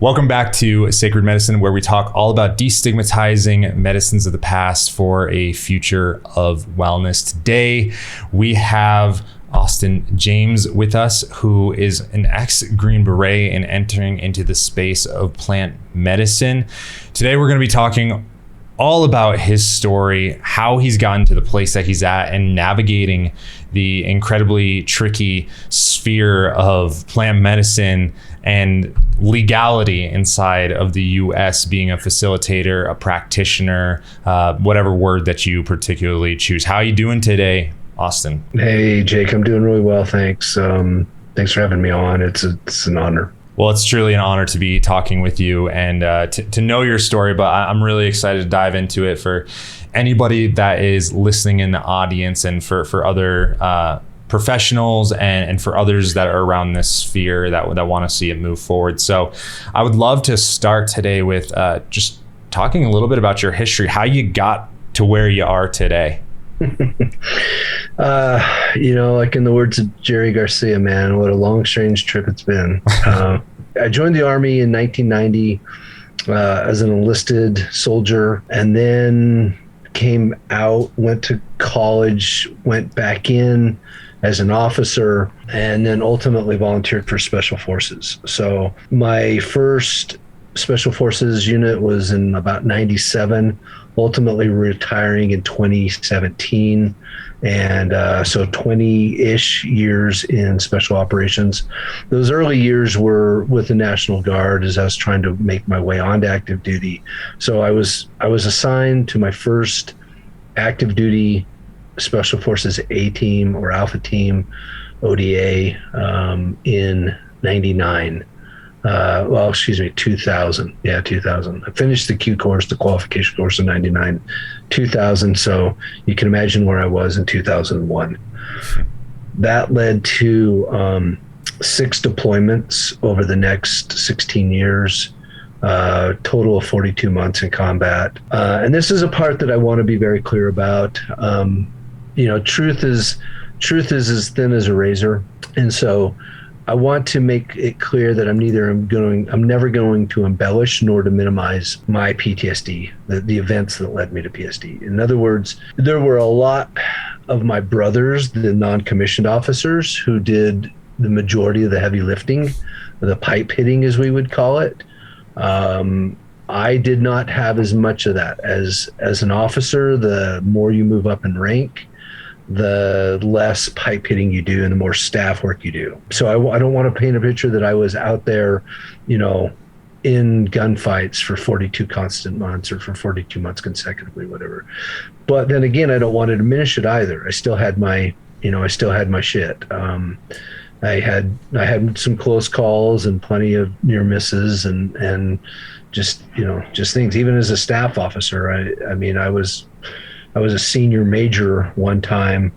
Welcome back to Sacred Medicine, where we talk all about destigmatizing medicines of the past for a future of wellness. Today, we have Austin James with us, who is an ex-Green Beret and entering into the space of plant medicine. Today, we're going to be talking all about his story, how he's gotten to the place that he's at, and navigating the incredibly tricky sphere of plant medicine and legality inside of the US, being a facilitator, a practitioner, whatever word that you particularly choose. How are you doing today, Austin? Hey, Jake, I'm doing really well, thanks. Thanks for having me on. It's an honor. Well, it's truly an honor to be talking with you and to know your story, but I'm really excited to dive into it for anybody that is listening in the audience, and for other professionals and for others that are around this sphere that want to see it move forward. So I would love to start today with just talking a little bit about your history, how you got to where you are today. Like in the words of Jerry Garcia, man, what a long, strange trip it's been. I joined the Army in 1990 as an enlisted soldier, and then came out, went to college, went back in as an officer, and then ultimately volunteered for Special Forces. So my first Special Forces unit was in about 97, ultimately retiring in 2017. And so 20-ish years in special operations. Those early years were with the National Guard as I was trying to make my way onto active duty. So I was assigned to my first active duty Special Forces A team or Alpha team, ODA, in 99. 2000. Yeah, 2000. I finished the Q course, the qualification course in 99, 2000. So you can imagine where I was in 2001. That led to 6 deployments over the next 16 years, total of 42 months in combat. And this is a part that I want to be very clear about. Truth is as thin as a razor. And so I want to make it clear that I'm never going to embellish nor to minimize my PTSD, the events that led me to PSD. In other words, there were a lot of my brothers, the non-commissioned officers, who did the majority of the heavy lifting, the pipe hitting, as we would call it. I did not have as much of that. As an officer, the more you move up in rank, the less pipe hitting you do and the more staff work you do. So I don't want to paint a picture that I was out there, in gunfights for 42 constant months or for 42 months consecutively, whatever. But then again, I don't want to diminish it either. I still had my shit. I had some close calls and plenty of near misses and just things. Even as a staff officer, I was a senior major one time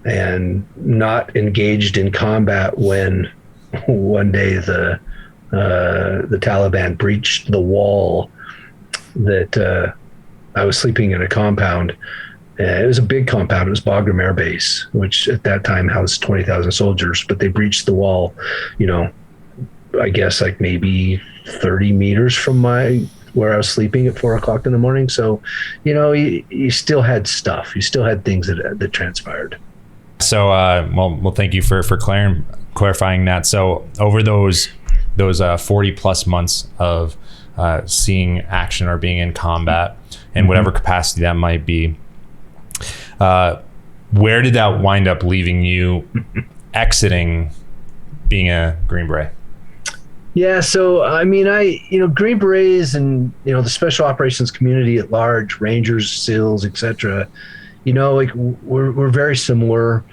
and not engaged in combat when one day the Taliban breached the wall that I was sleeping in a compound. It was a big compound. It was Bagram Air Base, which at that time housed 20,000 soldiers, but they breached the wall, I guess like maybe 30 meters from where I was sleeping at 4 o'clock in the morning. So, you still had stuff. You still had things that transpired. So, well, thank you for clarifying that. So over those 40 plus months of seeing action or being in combat in whatever capacity that might be, where did that wind up leaving you exiting being a Green Beret? Yeah, so Green Berets and the special operations community at large, Rangers, SEALs, etc. We're very similar.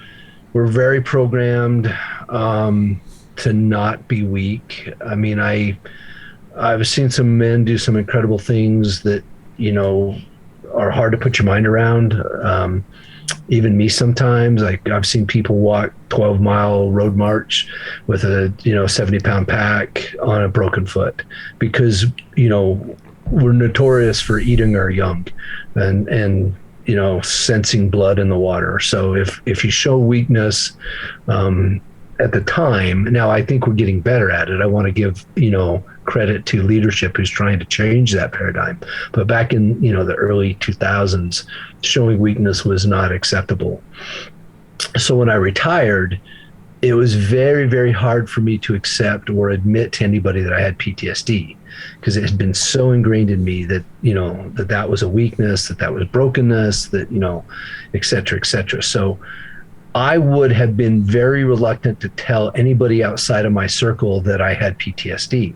We're very programmed to not be weak. I've seen some men do some incredible things that are hard to put your mind around. Even me sometimes. I've seen people walk 12-mile road march with a 70-pound pack on a broken foot because we're notorious for eating our young and sensing blood in the water. So if you show weakness at the time, now I think we're getting better at it. I want to give credit to leadership who's trying to change that paradigm. But back in, the early 2000s, showing weakness was not acceptable. So when I retired, it was very, very hard for me to accept or admit to anybody that I had PTSD, because it had been so ingrained in me that, that was a weakness, that was brokenness, that, et cetera, et cetera. So I would have been very reluctant to tell anybody outside of my circle that I had PTSD,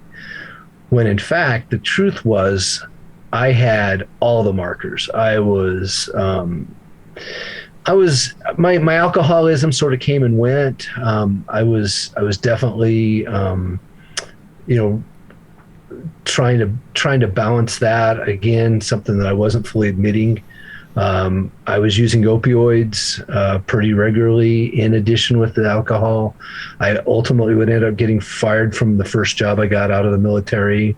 when in fact, the truth was I had all the markers. My alcoholism sort of came and went. I was definitely, trying to balance that, again, something that I wasn't fully admitting. I was using opioids pretty regularly in addition with the alcohol. I ultimately would end up getting fired from the first job I got out of the military.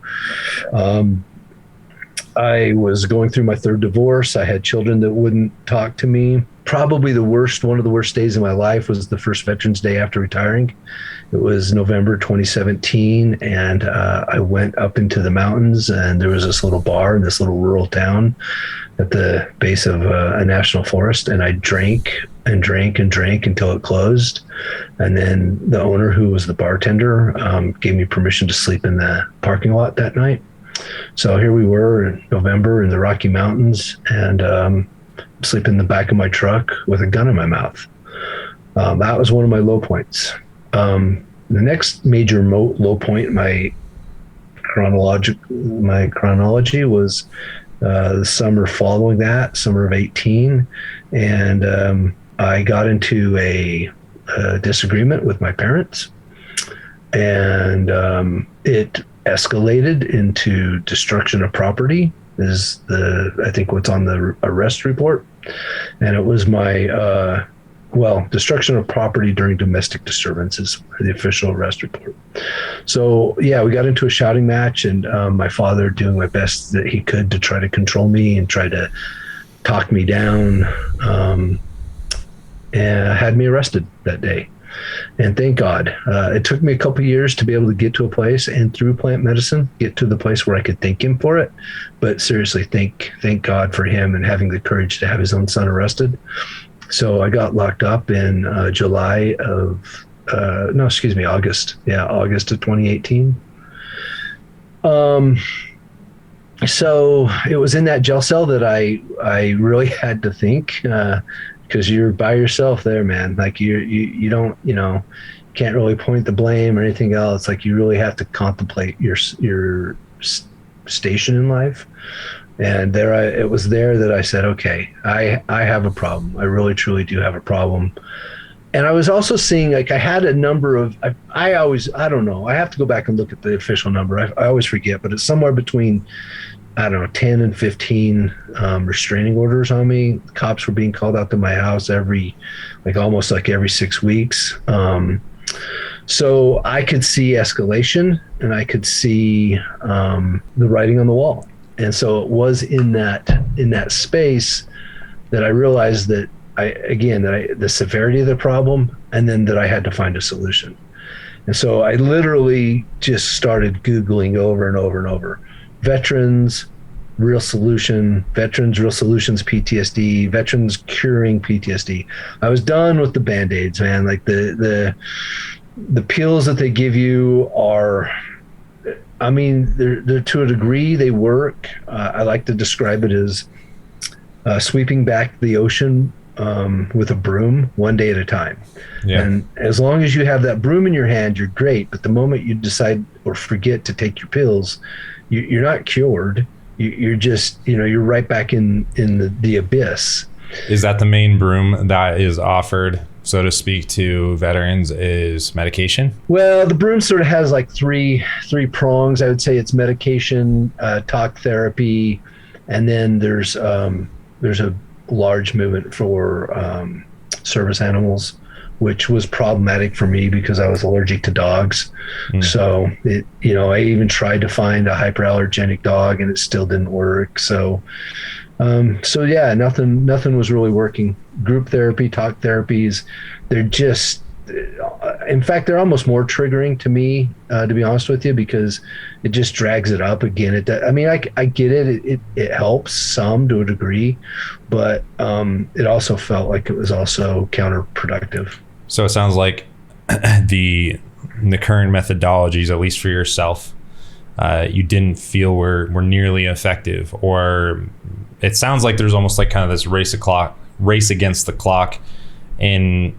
I was going through my third divorce. I had children that wouldn't talk to me. Probably one of the worst days of my life was the first Veterans Day after retiring. It was November 2017, and I went up into the mountains, and there was this little bar in this little rural town at the base of a national forest, and I drank and drank and drank until it closed. And then the owner, who was the bartender, gave me permission to sleep in the parking lot that night. So here we were in November in the Rocky Mountains, and sleep in the back of my truck with a gun in my mouth. That was one of my low points. The next major low point in my chronology was the summer following that, summer of 18. And I got into a disagreement with my parents, and it escalated into destruction of property, is I think what's on the arrest report. And it was my, destruction of property during domestic disturbances, the official arrest report. So yeah, we got into a shouting match, and my father, doing my best that he could to try to control me and try to talk me down, and had me arrested that day. And thank God, it took me a couple of years to be able to get to a place, and through plant medicine, get to the place where I could thank him for it. But seriously, thank God for him and having the courage to have his own son arrested. So I got locked up in August of 2018. So it was in that jail cell that I really had to think, because you're by yourself there, man. Like you don't, can't really point the blame or anything else. Like you really have to contemplate your station in life. And it was there that I said, okay, I have a problem. I really, truly do have a problem. And I was also seeing, like, I had a number of, I don't know, I have to go back and look at the official number. I always forget, but it's somewhere between, 10 and 15 restraining orders on me. Cops were being called out to my house almost every 6 weeks. So I could see escalation, and I could see the writing on the wall. And so it was in that space that I realized that the severity of the problem, and then that I had to find a solution. And so I literally just started Googling over and over and over. Veterans, real solutions, PTSD, veterans curing PTSD. I was done with the Band-Aids, man. Like the pills that they give you are, they're to a degree, they work. I like to describe it as sweeping back the ocean with a broom, one day at a time. Yeah. And as long as you have that broom in your hand, you're great. But the moment you decide or forget to take your pills, you're not cured. You're just, you're right back in the abyss. Is that the main broom that is offered, so to speak, to veterans, is medication? Well, the broom sort of has like three prongs. I would say it's medication, talk therapy, and then there's a large movement for service animals, which was problematic for me because I was allergic to dogs. So I even tried to find a hyperallergenic dog, and it still didn't work. So yeah, nothing was really working. Group therapy, talk therapies, they're just, in fact, they're almost more triggering to me, to be honest with you, because it just drags it up again. I mean, I get it. It helps some to a degree, but it also felt like it was also counterproductive. So it sounds like the current methodologies, at least for yourself, you didn't feel were nearly effective, or it sounds like there's almost like kind of this race against the clock in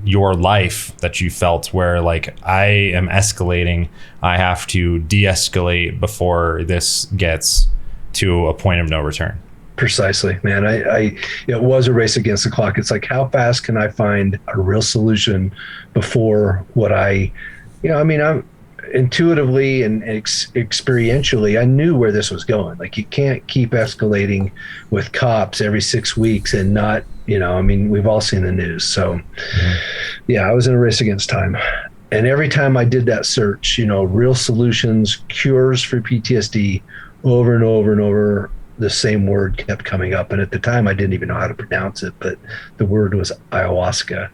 your life that you felt, where like, I am escalating, I have to de-escalate before this gets to a point of no return. Precisely, man. It was a race against the clock. It's like, how fast can I find a real solution before I'm intuitively and experientially, I knew where this was going. Like, you can't keep escalating with cops every 6 weeks and not, we've all seen the news. So yeah, I was in a race against time. And every time I did that search, real solutions, cures for PTSD, over and over and over, the same word kept coming up. And at the time I didn't even know how to pronounce it, but the word was ayahuasca.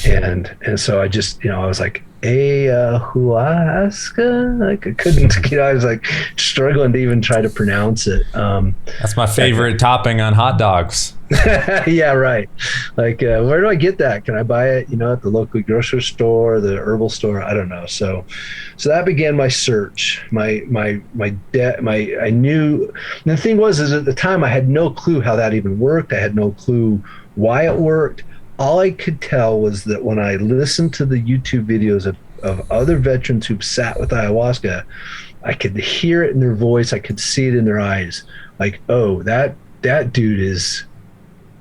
And so I just, I was like, ayahuasca. Like, I couldn't, I was like struggling to even try to pronounce it. That's my favorite topping on hot dogs. Yeah, right. Like, where do I get that? Can I buy it, at the local grocery store, the herbal store? I don't know. So that began my search. I knew, and the thing was, is at the time I had no clue how that even worked. I had no clue why it worked. All I could tell was that when I listened to the YouTube videos of other veterans who've sat with ayahuasca, I could hear it in their voice. I could see it in their eyes. Like, oh, that dude is,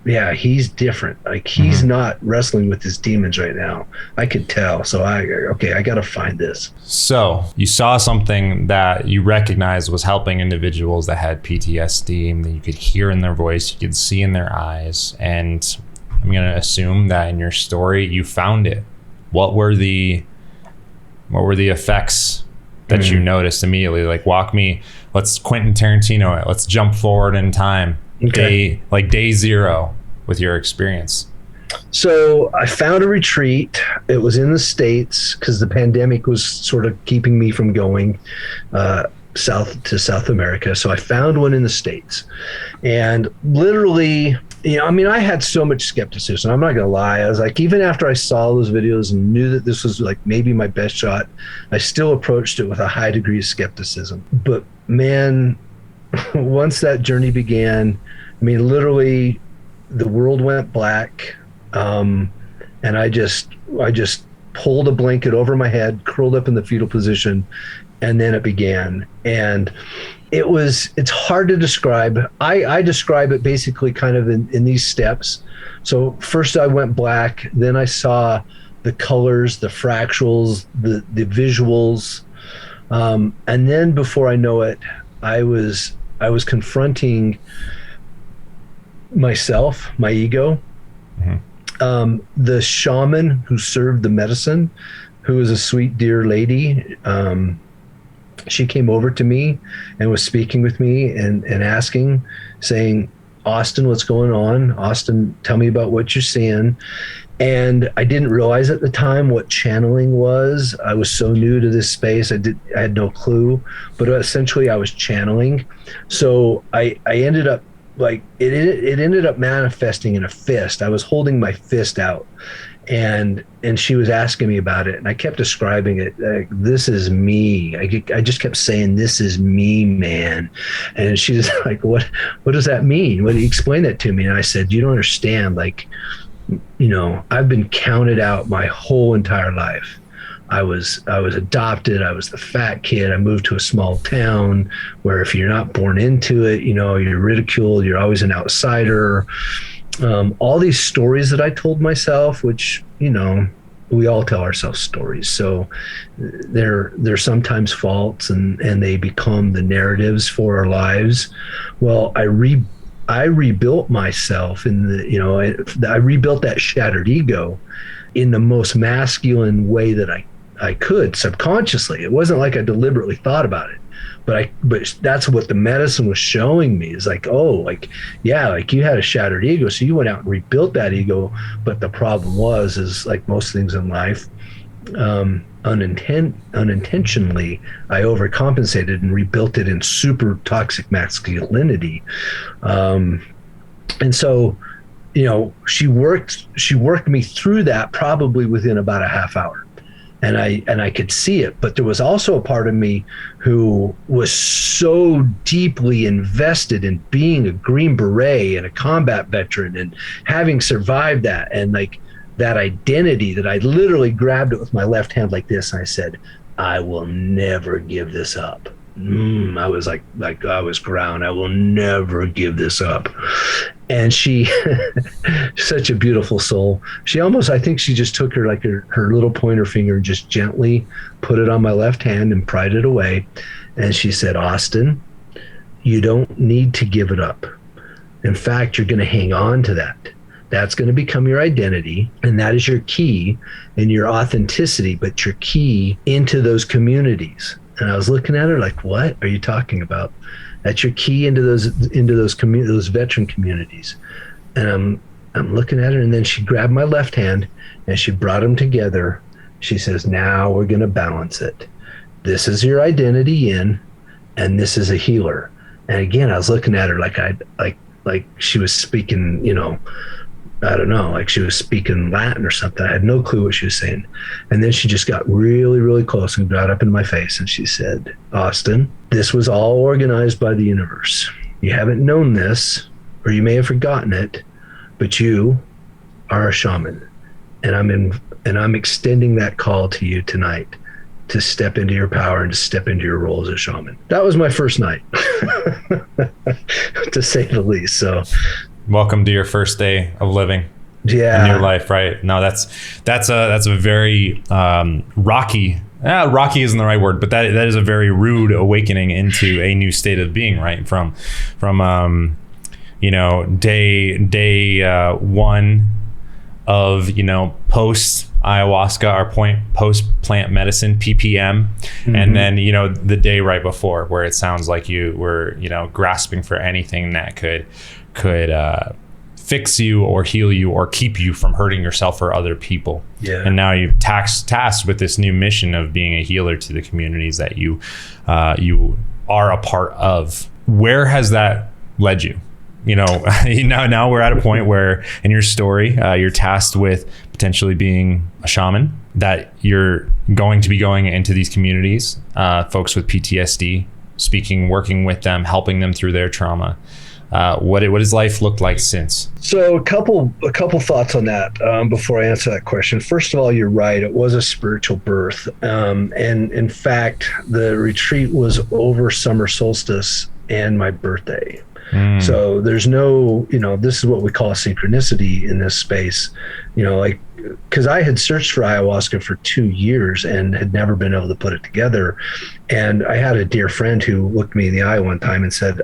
yeah, he's different. Like, he's not wrestling with his demons right now. I could tell. So I got to find this. So you saw something that you recognized was helping individuals that had PTSD, and that you could hear in their voice, you could see in their eyes. And I'm going to assume that in your story, you found it. What were the effects that you noticed immediately? Like, let's Quentin Tarantino it. Let's jump forward in time. Okay. Day zero with your experience. So I found a retreat. It was in the States because the pandemic was sort of keeping me from going South America. So I found one in the States, and literally, I had so much skepticism. I'm not going to lie. I was like, even after I saw those videos and knew that this was like maybe my best shot, I still approached it with a high degree of skepticism. But man, once that journey began, literally the world went black. And I just pulled a blanket over my head, curled up in the fetal position, and then it began. And it's hard to describe. I describe it basically kind of in these steps. So first I went black, then I saw the colors, the fractals, the visuals. And then before I know it, I was confronting myself, my ego. The shaman who served the medicine, who was a sweet, dear lady, she came over to me and was speaking with me and asking, saying, Austin, what's going on? Austin, tell me about what you're seeing. And I didn't realize at the time what channeling was. I was so new to this space. I had no clue, but essentially I was channeling. So I ended up like, it ended up manifesting in a fist. I was holding my fist out, and she was asking me about it, and I kept describing it like, this is me. I just kept saying, this is me, man. And she was like, what does that mean? What do you explain that to me? And I said, you don't understand. Like, I've been counted out my whole entire life. I was adopted. I was the fat kid. I moved to a small town where if you're not born into it, you're ridiculed. You're always an outsider. All these stories that I told myself, which, we all tell ourselves stories. So they're sometimes false, and they become the narratives for our lives. Well, I rebuilt myself I rebuilt that shattered ego in the most masculine way that I could subconsciously. It wasn't like I deliberately thought about it, but that's what the medicine was showing me, is like, oh, like, yeah, like you had a shattered ego, so you went out and rebuilt that ego. But the problem is like most things in life, unintentionally, I overcompensated and rebuilt it in super toxic masculinity. And so, she worked me through that probably within about a half hour. And I could see it, but there was also a part of me who was so deeply invested in being a Green Beret and a combat veteran and having survived that, and like that identity, that I literally grabbed it with my left hand like this, and I said, I will never give this up. I was like I was ground. I will never give this up. And she, such a beautiful soul. She almost, I think she just took her little pointer finger and just gently put it on my left hand and pried it away. And she said, Austin, you don't need to give it up. In fact, you're going to hang on to that. That's going to become your identity. And that is your key and your authenticity, but your key into those communities. And I was looking at her like, what are you talking about? That's your key into those veteran communities. And I'm looking at her, and then she grabbed my left hand and she brought them together. She says, now we're going to balance it. This is your identity in, and this is a healer. And again, I was looking at her like she was speaking, I don't know, like she was speaking Latin or something. I had no clue what she was saying. And then she just got really, really close and got up in my face. And she said, Austin, this was all organized by the universe. You haven't known this, or you may have forgotten it, but you are a shaman. And I'm extending that call to you tonight to step into your power and to step into your role as a shaman. That was my first night, to say the least. So welcome to your first day of living in your life, right? No, that's a very rocky isn't the right word, but that is a very rude awakening into a new state of being, right? From day one of post ayahuasca or post plant medicine, PPM, and then the day right before, where it sounds like you were grasping for anything that could fix you or heal you or keep you from hurting yourself or other people. Yeah. And now you've tasked with this new mission of being a healer to the communities that you are a part of. Where has that led you? Now we're at a point where in your story, you're tasked with potentially being a shaman, that you're going to be going into these communities, folks with PTSD, working with them, helping them through their trauma. What has life looked like since? So a couple thoughts on that before I answer that question. First of all, you're right. It was a spiritual birth. And in fact, the retreat was over summer solstice and my birthday. So there's no, this is what we call a synchronicity in this space, because I had searched for ayahuasca for 2 years and had never been able to put it together. And I had a dear friend who looked me in the eye one time and said,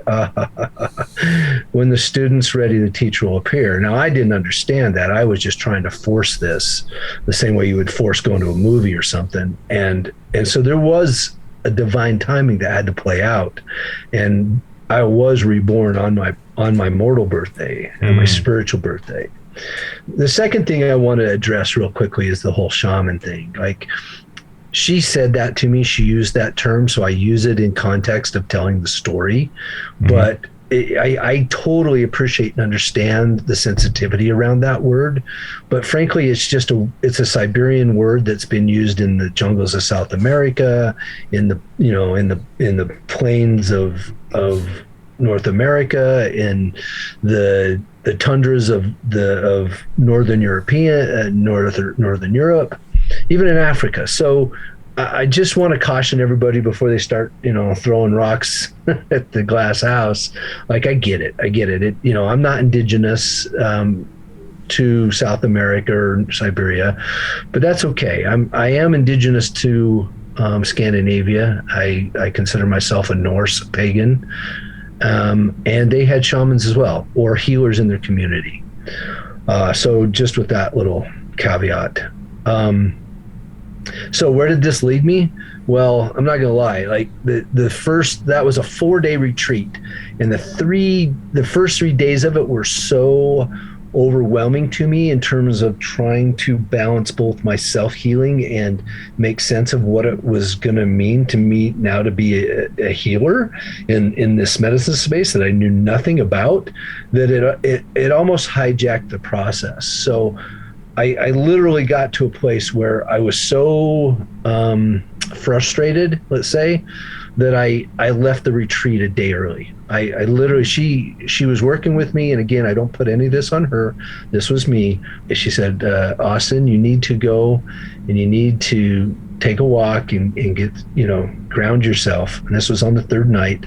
when the student's ready, the teacher will appear. Now, I didn't understand that. I was just trying to force this the same way you would force going to a movie or something. And so there was a divine timing that had to play out. And I was reborn on my mortal birthday and my spiritual birthday. The second thing I want to address real quickly is the whole shaman thing. Like, she said that to me, she used that term, so I use it in context of telling the story. But I totally appreciate and understand the sensitivity around that word, but frankly, it's a Siberian word that's been used in the jungles of South America, in the plains of North America, in the tundras of Northern Europe, even in Africa. So I just want to caution everybody before they start, throwing rocks at the glass house. Like, I get it. I'm not indigenous to South America or Siberia, but that's okay. I am indigenous to Scandinavia. I consider myself a Norse pagan, and they had shamans as well, or healers in their community. So just with that little caveat. So where did this lead me? Well, I'm not gonna lie. Like that was a 4-day retreat, and the first 3 days of it were so overwhelming to me in terms of trying to balance both my self-healing and make sense of what it was going to mean to me now to be a healer in this medicine space that I knew nothing about, that it almost hijacked the process. So I literally got to a place where I was so frustrated, let's say, that I left the retreat a day early. I literally, she was working with me, and again, I don't put any of this on her. This was me. She said, Austin, you need to go and you need to take a walk and get, ground yourself. And this was on the third night.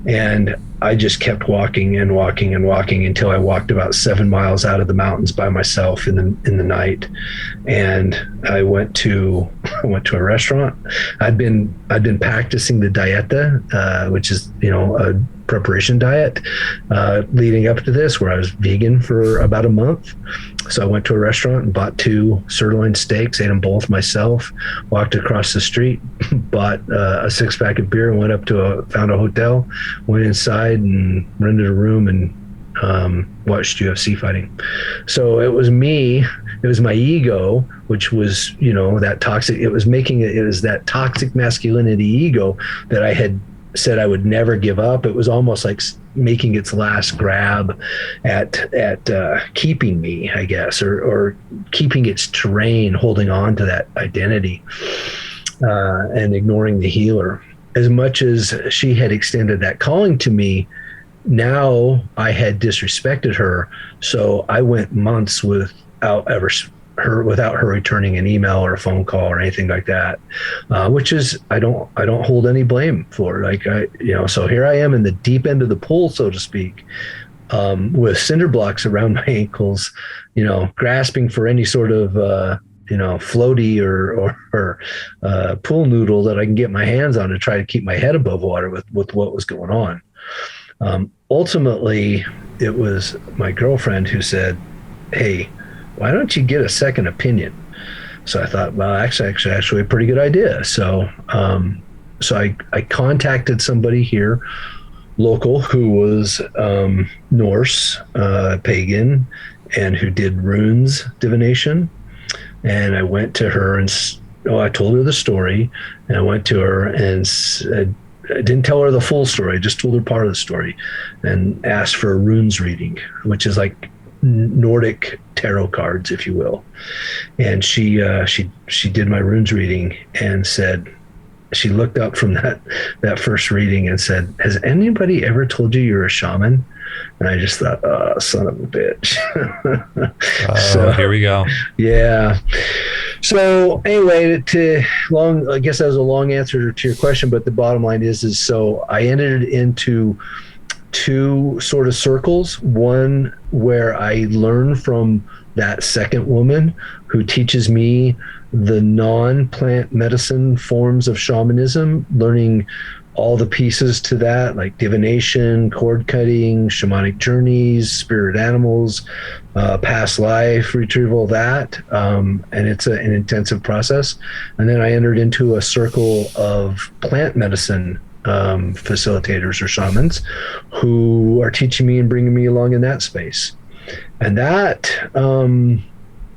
And I just kept walking and walking and walking until I walked about 7 miles out of the mountains by myself in the night. And I went to a restaurant. I'd been practicing the dieta, which is, a preparation diet, leading up to this, where I was vegan for about a month. So I went to a restaurant and bought 2 sirloin steaks, ate them both myself, walked across the street, bought a 6-pack of beer, and went up found a hotel, went inside and rented a room and watched UFC fighting. So it was me, it was my ego, which was, that toxic, it was that toxic masculinity ego that I had said I would never give up. It was almost like making its last grab at keeping me, I guess, or keeping its terrain, holding on to that identity, and ignoring the healer. As much as she had extended that calling to me, now I had disrespected her. So I went months without her returning an email or a phone call or anything like that, which is, I don't hold any blame for. So here I am in the deep end of the pool, so to speak, with cinder blocks around my ankles, grasping for any sort of, floaty or pool noodle that I can get my hands on to try to keep my head above water with what was going on. Ultimately, it was my girlfriend who said, "Hey, why don't you get a second opinion?" So I thought, well, actually a pretty good idea. So I contacted somebody here, local, who was Norse, pagan, and who did runes divination. And I went to her and I told her the story, and I went to her and said, I didn't tell her the full story, I just told her part of the story, and asked for a runes reading, which is like Nordic tarot cards, if you will. And she did my runes reading and said, she looked up from that first reading and said, "Has anybody ever told you you're a shaman?" And I just thought, oh, son of a bitch. So here we go. Yeah. So anyway, I guess that was a long answer to your question, but the bottom line is so I entered into 2 sort of circles. One where I learn from that second woman who teaches me the non-plant medicine forms of shamanism, learning all the pieces to that, like divination, cord cutting, shamanic journeys, spirit animals, past life retrieval, that. And it's an intensive process. And then I entered into a circle of plant medicine facilitators or shamans who are teaching me and bringing me along in that space. And that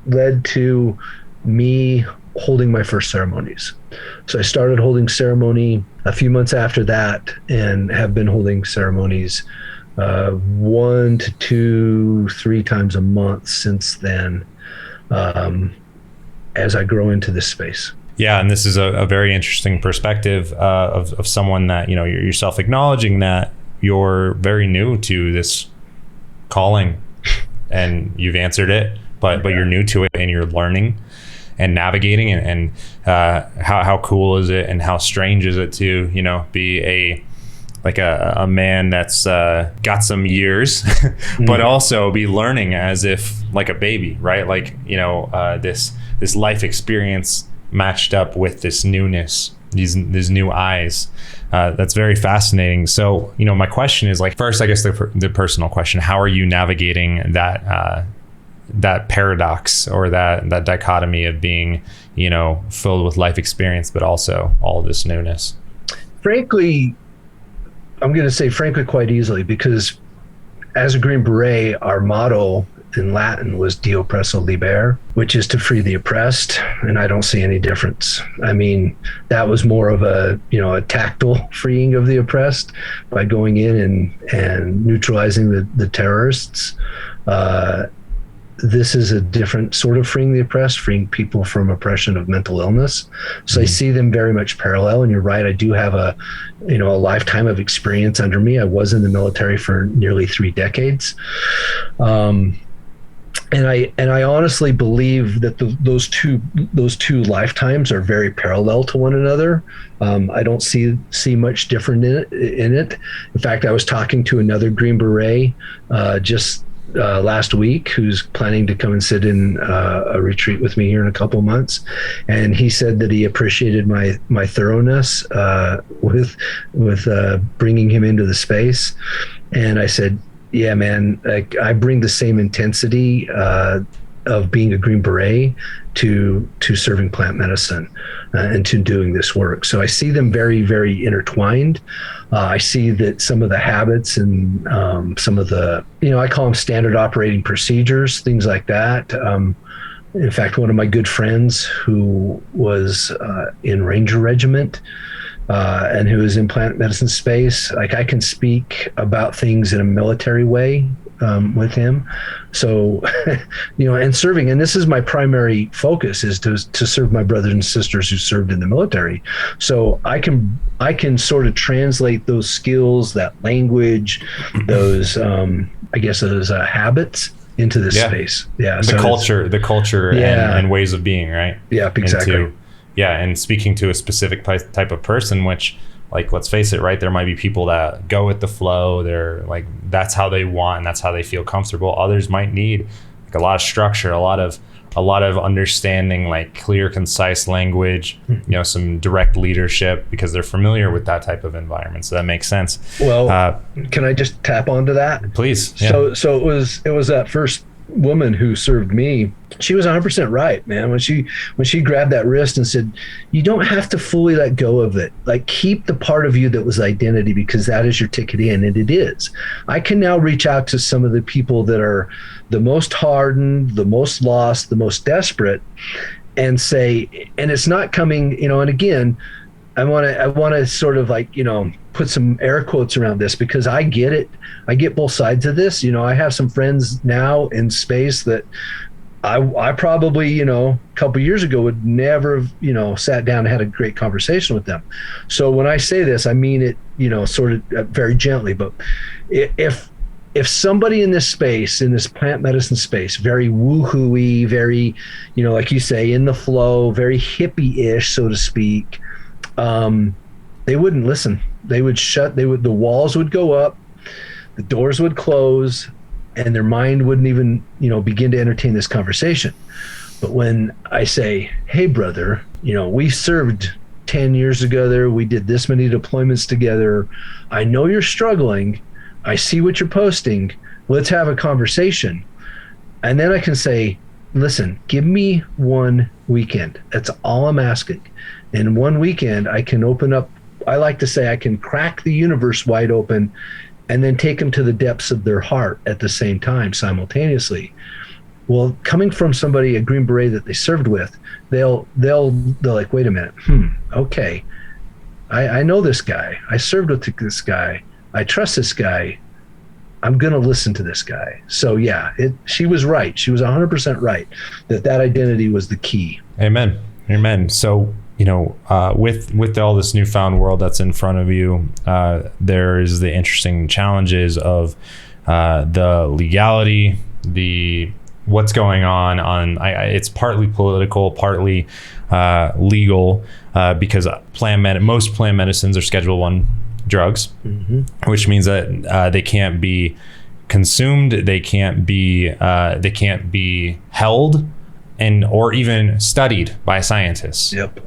led to me holding my first ceremonies. So I started holding ceremony a few months after that, and have been holding ceremonies 1 to 2, 3 times a month since then, as I grow into this space. Yeah, and this is a very interesting perspective of someone that, you're yourself acknowledging that you're very new to this calling, and you've answered it, but you're new to it, and you're learning and navigating, and how cool is it, and how strange is it to be a man that's got some years, but also be learning as if like a baby, right? Like this life experience matched up with this newness, these new eyes. That's very fascinating. So my question is, like, first, I guess the personal question: how are you navigating that paradox, or that dichotomy of being, filled with life experience, but also all this newness? Frankly, I'm going to say quite easily, because as a Green Beret, our motto in Latin was de Opresso Liber, which is to free the oppressed. And I don't see any difference. I mean, that was more of a tactile freeing of the oppressed by going in and neutralizing the terrorists. This is a different sort of freeing the oppressed, freeing people from oppression of mental illness. So I see them very much parallel. And you're right, I do have a lifetime of experience under me. I was in the military for nearly 3 decades. And I honestly believe that those two lifetimes are very parallel to one another. I don't see much different in it. In fact, I was talking to another Green Beret just last week, who's planning to come and sit in a retreat with me here in a couple of months, and he said that he appreciated my thoroughness with bringing him into the space. And I said, yeah, man, like, I bring the same intensity of being a Green Beret to serving plant medicine and to doing this work. So I see them very, very intertwined. I see that some of the habits and some of the, I call them standard operating procedures, things like that. In fact, one of my good friends who was in Ranger Regiment and who is in plant medicine space, like, I can speak about things in a military way with him. So, and serving, and this is my primary focus, is to serve my brothers and sisters who served in the military. So I can sort of translate those skills, that language, those, those habits into this space. Yeah. The culture and ways of being, right? Yeah, exactly. And speaking to a specific type of person, which, like, let's face it, right? There might be people that go with the flow. They're like, that's how they want and that's how they feel comfortable. Others might need like a lot of structure, a lot of understanding, like clear, concise language, some direct leadership, because they're familiar with that type of environment. So that makes sense. Well, can I just tap onto that? Please. Yeah. So it was that first woman who served me. She was 100% right, man. When she grabbed that wrist and said, you don't have to fully let go of it. Like, keep the part of you that was identity, because that is your ticket in, and it is. I can now reach out to some of the people that are the most hardened, the most lost, the most desperate, and say, and it's not coming, and again, I want to sort of like, put some air quotes around this, because I get it. I get both sides of this. I have some friends now in space that I probably, a couple of years ago would never have, sat down and had a great conversation with them. So when I say this, I mean it, sort of very gently. But if somebody in this space, in this plant medicine space, very woohooey, very, like you say, in the flow, very hippie-ish, so to speak, they wouldn't listen. They would the walls would go up, the doors would close, and their mind wouldn't even, begin to entertain this conversation. But when I say, hey, brother, we served 10 years together, we did this many deployments together, I know you're struggling, I see what you're posting, let's have a conversation. And then I can say, listen, give me 1 weekend. That's all I'm asking. In 1 weekend, I can open up, I like to say, I can crack the universe wide open and then take them to the depths of their heart at the same time, simultaneously. Well, coming from somebody, a Green Beret that they served with, they'll like, wait a minute, okay, I know this guy, I served with this guy, I trust this guy, I'm going to listen to this guy. So yeah, she was right. She was 100% right that identity was the key. Amen. So, with all this newfound world that's in front of you, there's the interesting challenges of the legality, the what's going on. It's partly political, partly legal, because most plant medicines are Schedule I drugs, which means that they can't be consumed, they can't be held, or even studied by scientists. Yep.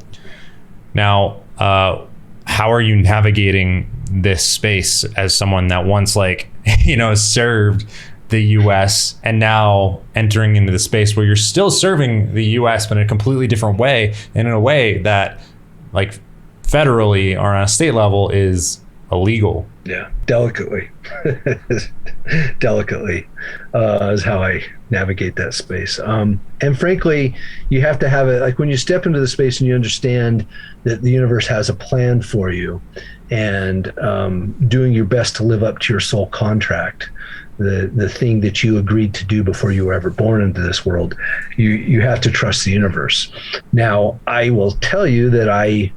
Now, how are you navigating this space as someone that once served the U.S. and now entering into the space where you're still serving the U.S. but in a completely different way, and in a way that, like, federally or on a state level is illegal. Yeah, delicately. Delicately is how I navigate that space. And frankly, you have to have it, like when you step into the space and you understand that the universe has a plan for you, and doing your best to live up to your soul contract, the thing that you agreed to do before you were ever born into this world, you have to trust the universe. Now, I will tell you that I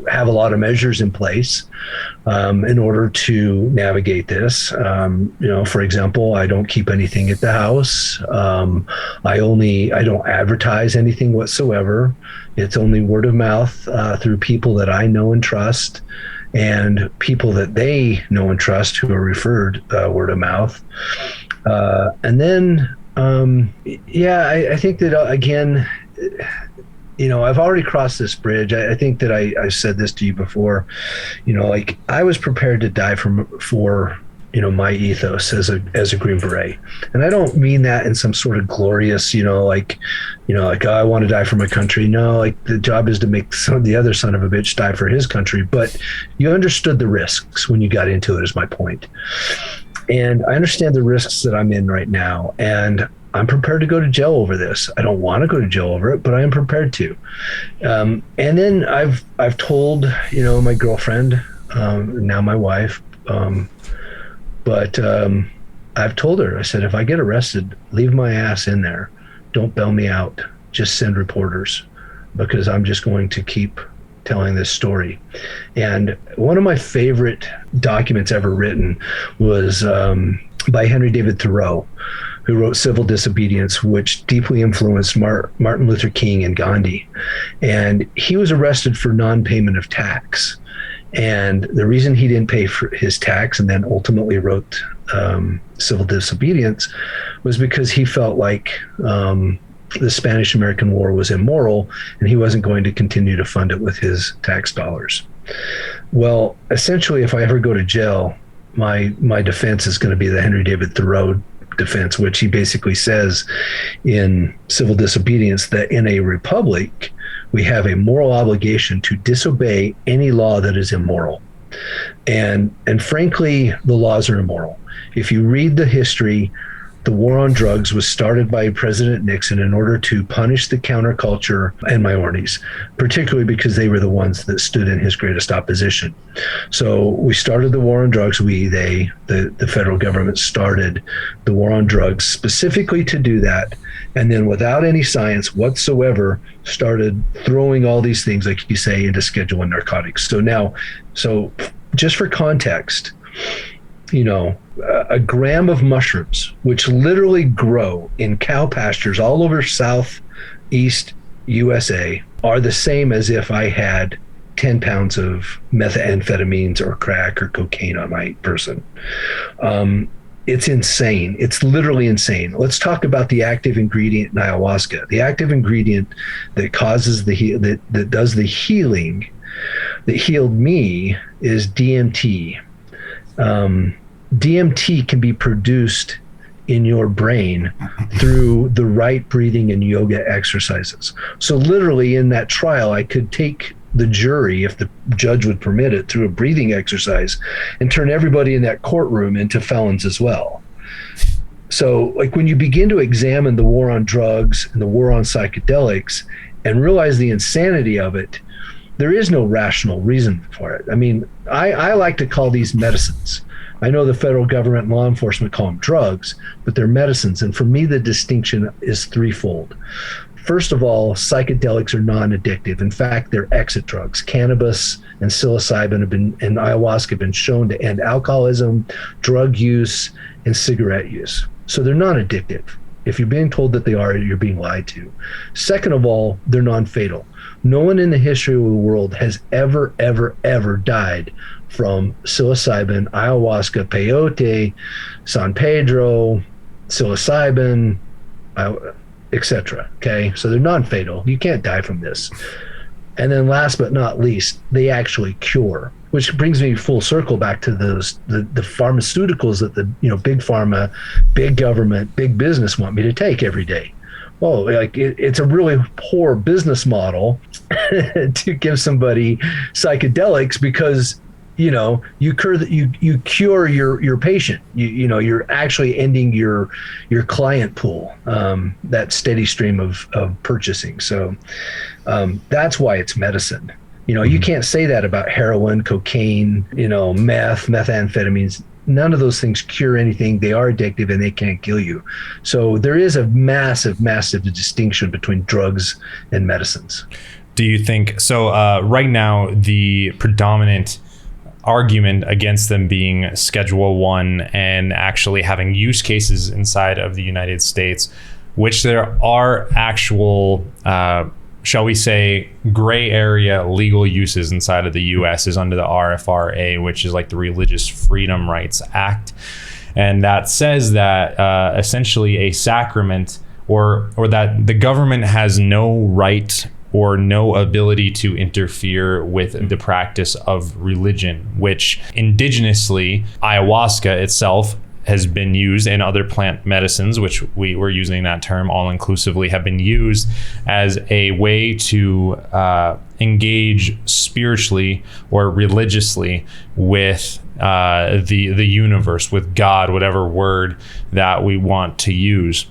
have a lot of measures in place in order to navigate this. For example, I don't keep anything at the house. I don't advertise anything whatsoever. It's only word of mouth through people that I know and trust, and people that they know and trust who are referred word of mouth. And then, I think that, again, I've already crossed this bridge. I think that I said this to you before, like I was prepared to die for my ethos as a Green Beret. And I don't mean that in some sort of glorious, like, oh, I want to die for my country. No, like the job is to make the other son of a bitch die for his country. But you understood the risks when you got into it, is my point. And I understand the risks that I'm in right now. And I'm prepared to go to jail over this. I don't want to go to jail over it, but I am prepared to. And then I've told, my girlfriend, now my wife, but I've told her, I said, if I get arrested, leave my ass in there. Don't bail me out. Just send reporters, because I'm just going to keep telling this story. And one of my favorite documents ever written was by Henry David Thoreau, who wrote Civil Disobedience, which deeply influenced Martin Luther King and Gandhi. And he was arrested for non-payment of tax. And the reason he didn't pay for his tax and then ultimately wrote Civil Disobedience was because he felt like the Spanish-American War was immoral, and he wasn't going to continue to fund it with his tax dollars. Well, essentially, if I ever go to jail, my defense is going to be the Henry David Thoreau defense, which he basically says in Civil Disobedience that in a republic, we have a moral obligation to disobey any law that is immoral. And frankly, the laws are immoral. If you read the history, the war on drugs was started by President Nixon in order to punish the counterculture and minorities, particularly because they were the ones that stood in his greatest opposition. So we started the war on drugs. The federal government started the war on drugs specifically to do that. And then without any science whatsoever, started throwing all these things, like you say, into Schedule 1 narcotics. So just for context, a gram of mushrooms, which literally grow in cow pastures all over Southeast USA, are the same as if I had 10 pounds of methamphetamines or crack or cocaine on my person. It's insane. It's literally insane. Let's talk about the active ingredient in ayahuasca. The active ingredient that causes that does the healing, that healed me, is DMT. DMT can be produced in your brain through the right breathing and yoga exercises. So literally in that trial, I could take the jury, if the judge would permit it, through a breathing exercise and turn everybody in that courtroom into felons as well. So like when you begin to examine the war on drugs and the war on psychedelics and realize the insanity of it, there is no rational reason for it. I mean, I like to call these medicines. I know the federal government and law enforcement call them drugs, but they're medicines. And for me, the distinction is threefold. First of all, psychedelics are non-addictive. In fact, they're exit drugs. Cannabis and psilocybin and ayahuasca have been shown to end alcoholism, drug use, and cigarette use. So they're non-addictive. If you're being told that they are, you're being lied to. Second of all, they're non-fatal. No one in the history of the world has ever died from psilocybin, ayahuasca, peyote, San Pedro, psilocybin, etc. Okay, so they're non-fatal. You can't die from this. And then last but not least, they actually cure, which brings me full circle back to the pharmaceuticals that the big pharma, big government, big business want me to take every day. Well, like it's a really poor business model to give somebody psychedelics because you cure your patient. You're actually ending your client pool, that steady stream of purchasing. So that's why it's medicine. You can't say that about heroin, cocaine, methamphetamines. None of those things cure anything. They are addictive and they can't kill you. So there is a massive, massive distinction between drugs and medicines. Do you think so? Right now, the predominant argument against them being Schedule 1 and actually having use cases inside of the United States, which there are actual, shall we say, gray area legal uses inside of the US, is under the RFRA, which is like the Religious Freedom Rights Act. And that says that essentially a sacrament or that the government has no right or no ability to interfere with the practice of religion, which indigenously ayahuasca itself has been used, and other plant medicines, which we were using that term all inclusively, have been used as a way to engage spiritually or religiously with the universe, with God, whatever word that we want to use.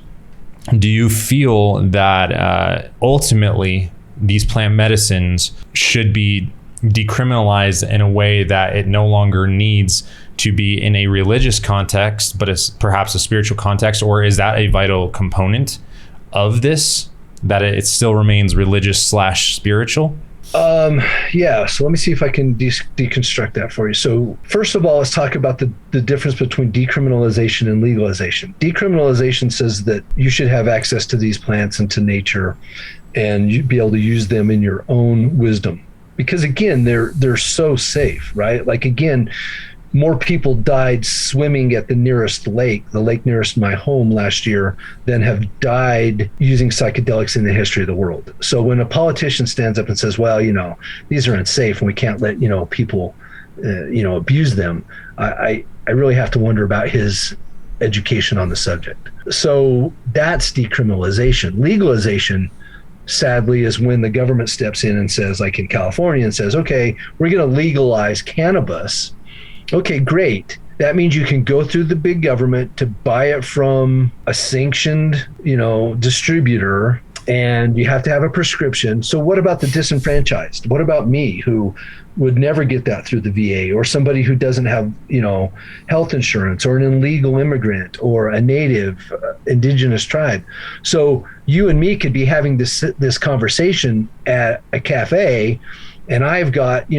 Do you feel that ultimately these plant medicines should be decriminalized in a way that it no longer needs to be in a religious context, but it's perhaps a spiritual context? Or is that a vital component of this, that it still remains religious/spiritual? Yeah, so let me see if I can deconstruct that for you. So first of all, let's talk about the difference between decriminalization and legalization. Decriminalization says that you should have access to these plants and to nature, and you'd be able to use them in your own wisdom. Because again, they're so safe, right? Like again, more people died swimming at the nearest lake, the lake nearest my home last year, than have died using psychedelics in the history of the world. So when a politician stands up and says, well, these are unsafe and we can't let, people, abuse them, I really have to wonder about his education on the subject. So that's decriminalization. Legalization, sadly, is when the government steps in and says, like in California, and says, okay, we're going to legalize cannabis. Okay, great. That means you can go through the big government to buy it from a sanctioned, distributor, and you have to have a prescription. So what about the disenfranchised? What about me, who would never get that through the VA, or somebody who doesn't have, health insurance, or an illegal immigrant, or a native indigenous tribe? So you and me could be having this conversation at a cafe, and I've got,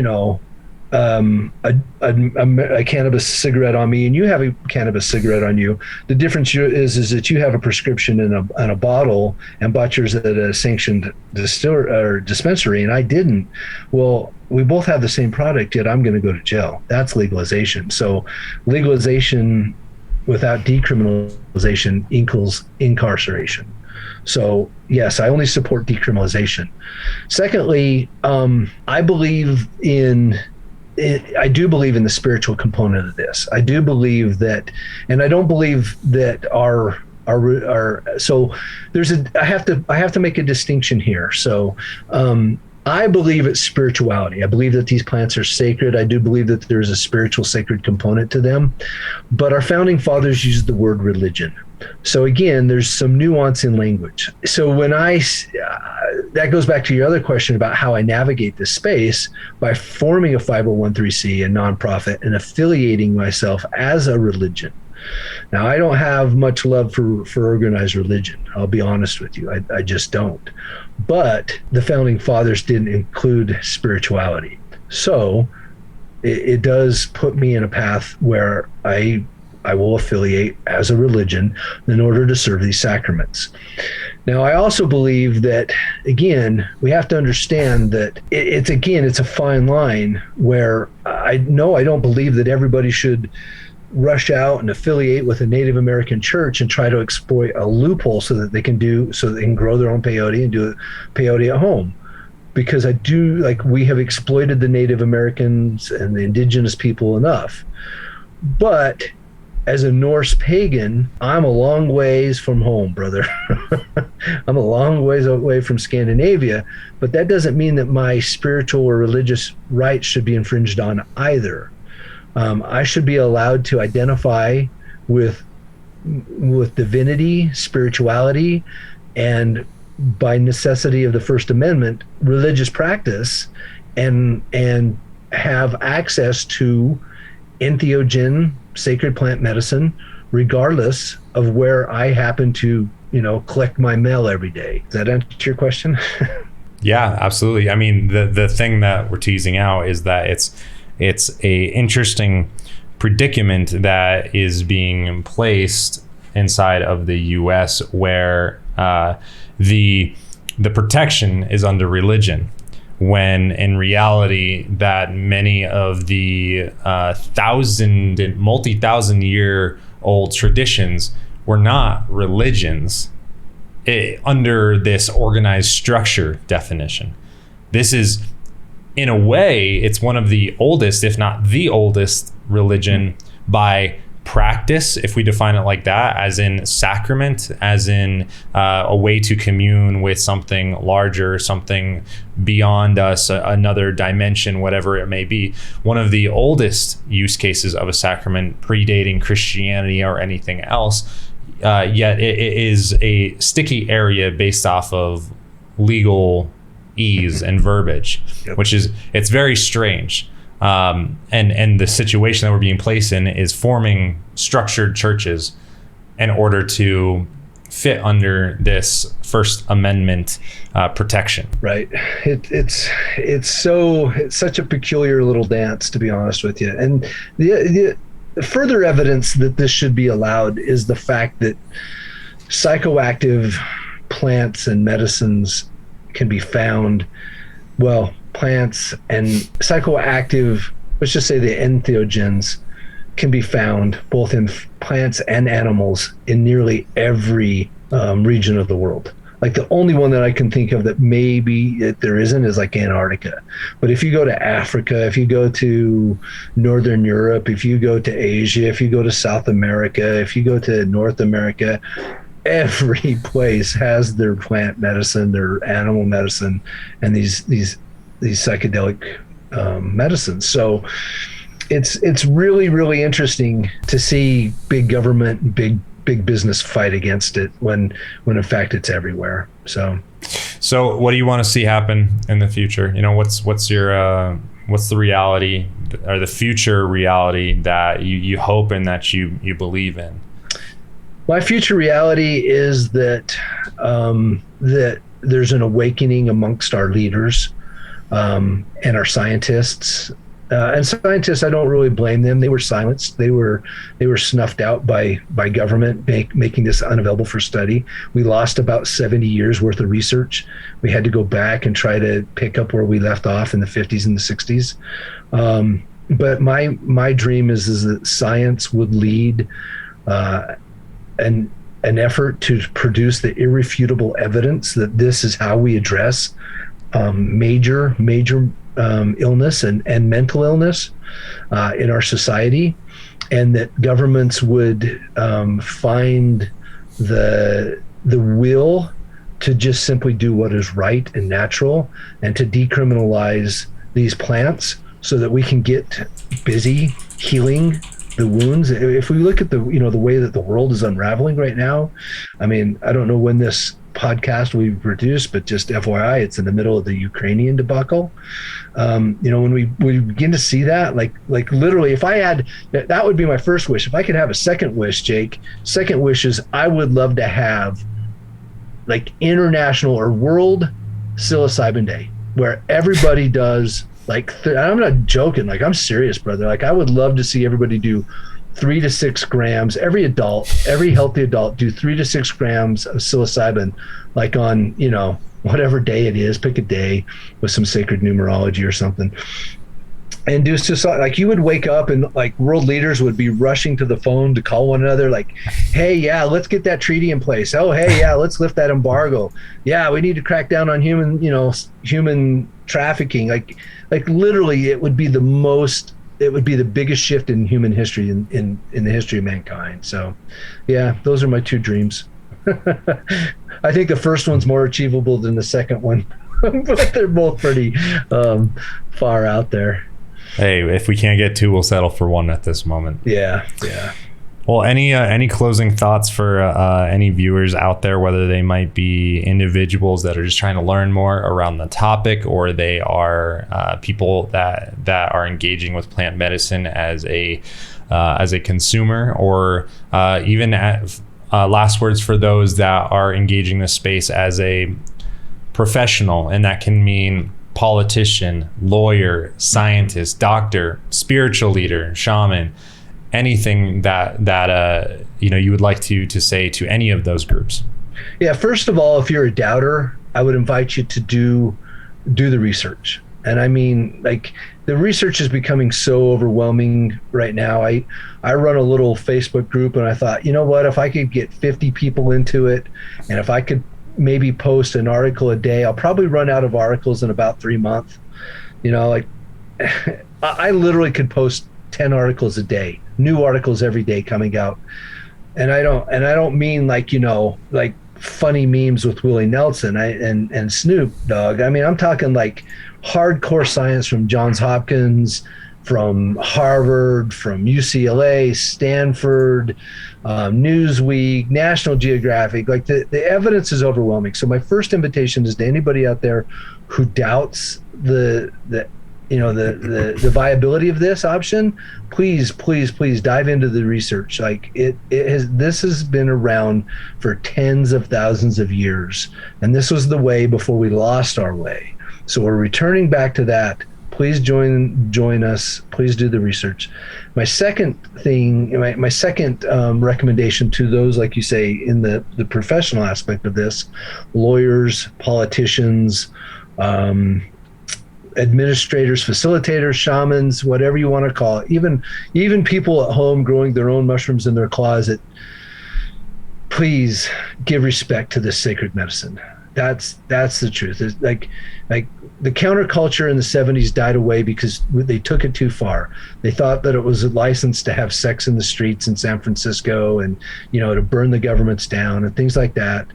a cannabis cigarette on me, and you have a cannabis cigarette on you. The difference is that you have a prescription in a bottle and bought yours at a sanctioned distiller or dispensary, and I didn't. Well, we both have the same product, yet I'm going to go to jail. That's legalization. So legalization without decriminalization equals incarceration. So yes, I only support decriminalization. Secondly, I do believe in the spiritual component of this. I do believe that, and I don't believe that so I have to make a distinction here. So I believe it's spirituality. I believe that these plants are sacred. I do believe that there's a spiritual sacred component to them, but our founding fathers used the word religion. So again, there's some nuance in language. So when that goes back to your other question about how I navigate this space, by forming a 501(c), a nonprofit, and affiliating myself as a religion. Now, I don't have much love for organized religion. I'll be honest with you. I just don't. But the founding fathers didn't include spirituality. So it does put me in a path where I will affiliate as a religion in order to serve these sacraments. Now, I also believe that, again, we have to understand that it's a fine line where I don't believe that everybody should rush out and affiliate with a Native American church and try to exploit a loophole so they can grow their own peyote and do peyote at home. Because we have exploited the Native Americans and the indigenous people enough. But as a Norse pagan, I'm a long ways from home, brother. I'm a long ways away from Scandinavia, but that doesn't mean that my spiritual or religious rights should be infringed on either. I should be allowed to identify with divinity, spirituality, and by necessity of the First Amendment, religious practice, and have access to entheogen, sacred plant medicine, regardless of where I happen to, collect my mail every day. Does that answer your question? Yeah, absolutely. I mean, the thing that we're teasing out is that it's a interesting predicament that is being placed inside of the U.S. where the protection is under religion, when in reality that many of the multi-thousand year old traditions were not religions under this organized structure definition. This is, in a way, it's one of the oldest, if not the oldest religion by practice, if we define it like that, as in sacrament, as in a way to commune with something larger, something beyond us, another dimension, whatever it may be. One of the oldest use cases of a sacrament, predating Christianity or anything else, yet it is a sticky area based off of legal ease and verbiage. Yep. Which is, it's very strange. And the situation that we're being placed in is forming structured churches in order to fit under this First Amendment protection. Right. It's such a peculiar little dance, to be honest with you. And the further evidence that this should be allowed is the fact that psychoactive plants and medicines can be found, plants and psychoactive, let's just say the entheogens, can be found both in plants and animals in nearly every region of the world. Like the only one that I can think of that maybe there isn't is like Antarctica. But if you go to Africa, if you go to Northern Europe, if you go to Asia, if you go to South America, if you go to North America, every place has their plant medicine, their animal medicine, and these psychedelic medicines. So it's really, really interesting to see big government, big business fight against it when in fact it's everywhere. So what do you want to see happen in the future? What's the reality or the future reality that you hope and that you believe in? My future reality is that that there's an awakening amongst our leaders and our scientists. And scientists, I don't really blame them. They were silenced. They were snuffed out by government, making this unavailable for study. We lost about 70 years worth of research. We had to go back and try to pick up where we left off in the 50s and the 60s. But my dream is that science would lead an effort to produce the irrefutable evidence that this is how we address major illness and mental illness in our society, and that governments would find the will to just simply do what is right and natural, and to decriminalize these plants so that we can get busy healing the wounds. If we look at the way that the world is unraveling right now, I mean, I don't know when this podcast we produced, but just FYI, it's in the middle of the Ukrainian debacle. When we begin to see that, like literally, if I had, that would be my first wish. If I could have a second wish, Jake, second wish is I would love to have like international or world psilocybin day, where everybody does I'm not joking, like I'm serious, brother. Like I would love to see everybody do 3 to 6 grams, every healthy adult do 3 to 6 grams of psilocybin, like on, whatever day it is, pick a day with some sacred numerology or something. And do so, like you would wake up and like world leaders would be rushing to the phone to call one another, like, hey, yeah, let's get that treaty in place. Oh, hey, yeah, let's lift that embargo. Yeah, we need to crack down on human trafficking. Like literally, it would be the biggest shift in human history in the history of mankind. So, yeah, those are my 2 dreams. I think the first one's more achievable than the second one, but they're both pretty far out there. Hey, if we can't get two, we'll settle for one at this moment. Yeah. Well, any closing thoughts for any viewers out there, whether they might be individuals that are just trying to learn more around the topic, or they are people that are engaging with plant medicine as a consumer, or even last words for those that are engaging this space as a professional, and that can mean politician, lawyer, scientist, doctor, spiritual leader, shaman, anything that you would like to say to any of those groups? Yeah, first of all, if you're a doubter, I would invite you to do the research. And I mean, like, the research is becoming so overwhelming right now. I run a little Facebook group, and I thought, you know what, if I could get 50 people into it, and if I could maybe post an article a day, I'll probably run out of articles in about 3 months. Like I literally could post 10 articles a day, new articles every day coming out. And I don't mean like funny memes with Willie Nelson and Snoop Dogg. I mean, I'm talking like hardcore science from Johns Hopkins, from Harvard, from UCLA, Stanford, Newsweek, National Geographic. Like the evidence is overwhelming. So my first invitation is to anybody out there who doubts the viability of this option. Please dive into the research. Like this has been around for tens of thousands of years, and this was the way before we lost our way. So we're returning back to that. Please join us. Please do the research. My second thing, my second recommendation to those, like you say, in the professional aspect of this, lawyers, politicians, administrators, facilitators, shamans, whatever you want to call it, even people at home growing their own mushrooms in their closet, please give respect to this sacred medicine. That's the truth. It's like the counterculture in the 70s died away because they took it too far. They thought that it was a license to have sex in the streets in San Francisco and, to burn the governments down and things like that.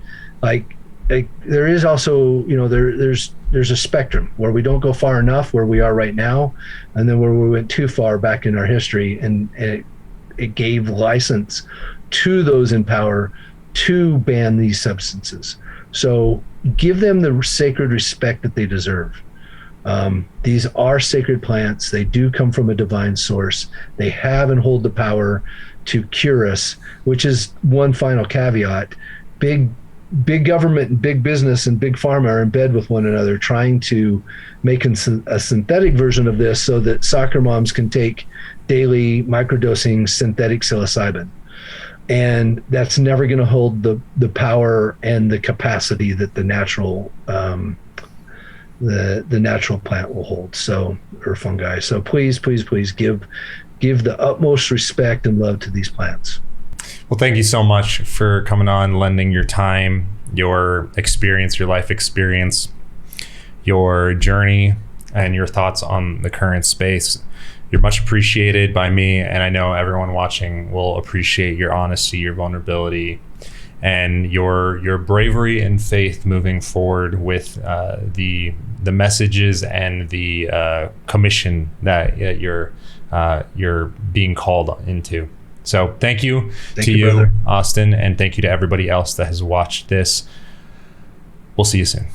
Like there is also, there's a spectrum where we don't go far enough, where we are right now, and then where we went too far back in our history, and it gave license to those in power to ban these substances. So give them the sacred respect that they deserve. These are sacred plants. They do come from a divine source. They have and hold the power to cure us, which is one final caveat. Big government and big business and big pharma are in bed with one another, trying to make a synthetic version of this so that soccer moms can take daily microdosing synthetic psilocybin. And that's never going to hold the power and the capacity that the natural the natural plant will hold. So, or fungi. So please give the utmost respect and love to these plants. Well, thank you so much for coming on, lending your time, your experience, your life experience, your journey, and your thoughts on the current space. You're much appreciated by me, and I know everyone watching will appreciate your honesty, your vulnerability, and your bravery and faith moving forward with the messages and the commission that you're being called into. So thank you to you, brother. Austin, and thank you to everybody else that has watched this. We'll see you soon.